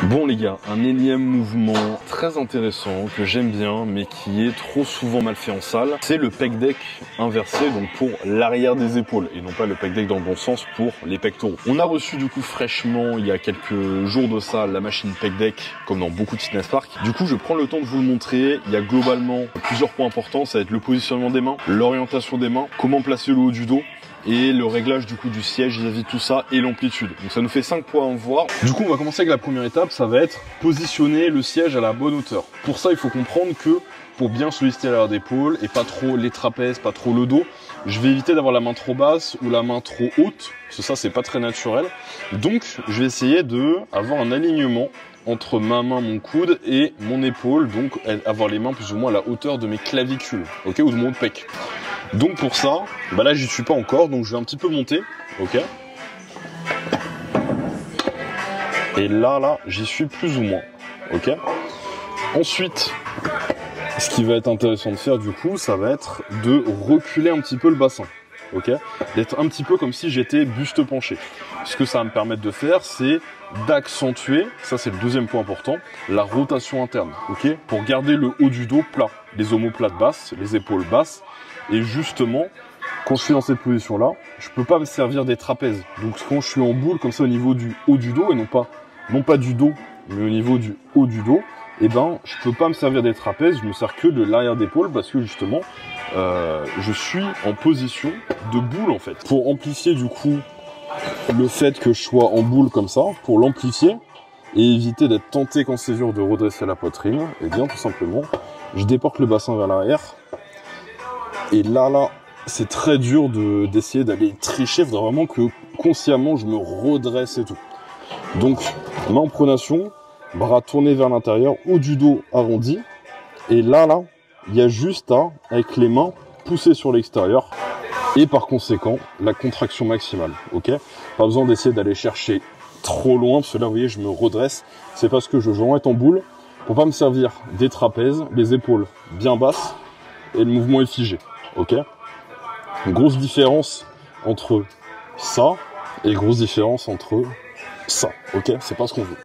Bon les gars, un énième mouvement très intéressant que j'aime bien mais qui est trop souvent mal fait en salle, c'est le pec deck inversé, donc pour l'arrière des épaules et non pas le pec deck dans le bon sens pour les pectoraux. On a reçu du coup fraîchement il y a quelques jours de ça la machine pec deck comme dans beaucoup de fitness park. Du coup je prends le temps de vous le montrer. Il y a globalement plusieurs points importants, ça va être le positionnement des mains, l'orientation des mains, comment placer le haut du dos et le réglage du coup du siège vis-à-vis de tout ça et l'amplitude. Donc ça nous fait 5 points à voir. Du coup on va commencer avec la première étape, ça va être positionner le siège à la bonne hauteur. Pour ça il faut comprendre que pour bien solliciter l'arrière d'épaule et pas trop les trapèzes, pas trop le dos, je vais éviter d'avoir la main trop basse ou la main trop haute, parce que ça c'est pas très naturel. Donc je vais essayer de avoir un alignement entre ma main, mon coude et mon épaule, donc avoir les mains plus ou moins à la hauteur de mes clavicules, ok, ou de mon pec. Donc pour ça, bah là j'y suis pas encore, donc je vais un petit peu monter, ok. Et là, j'y suis plus ou moins, ok. Ensuite, ce qui va être intéressant de faire du coup, ça va être de reculer un petit peu le bassin, ok. D'être un petit peu comme si j'étais buste penché. Ce que ça va me permettre de faire, c'est d'accentuer, ça c'est le deuxième point important, la rotation interne, ok. Pour garder le haut du dos plat, les omoplates basses, les épaules basses. Et justement, quand je suis dans cette position-là, je peux pas me servir des trapèzes. Donc quand je suis en boule, comme ça au niveau du haut du dos, et non pas du dos, mais au niveau du haut du dos, eh ben je peux pas me servir des trapèzes, je me sers que de l'arrière d'épaule parce que justement, je suis en position de boule en fait. Pour amplifier du coup le fait que je sois en boule comme ça, pour l'amplifier et éviter d'être tenté quand c'est dur de redresser la poitrine, et bien tout simplement, je déporte le bassin vers l'arrière. Et là, c'est très dur d'essayer d'aller tricher. Il faudra vraiment que consciemment, je me redresse et tout. Donc, main en pronation, bras tournés vers l'intérieur, haut du dos arrondi. Et là, il y a juste à, avec les mains, pousser sur l'extérieur. Et par conséquent, la contraction maximale. Ok ? Pas besoin d'essayer d'aller chercher trop loin, parce que là, vous voyez, je me redresse. C'est parce que je veux être en boule pour pas me servir des trapèzes, les épaules bien basses, et le mouvement est figé. Ok, grosse différence entre ça et grosse différence entre ça. Ok, c'est pas ce qu'on veut.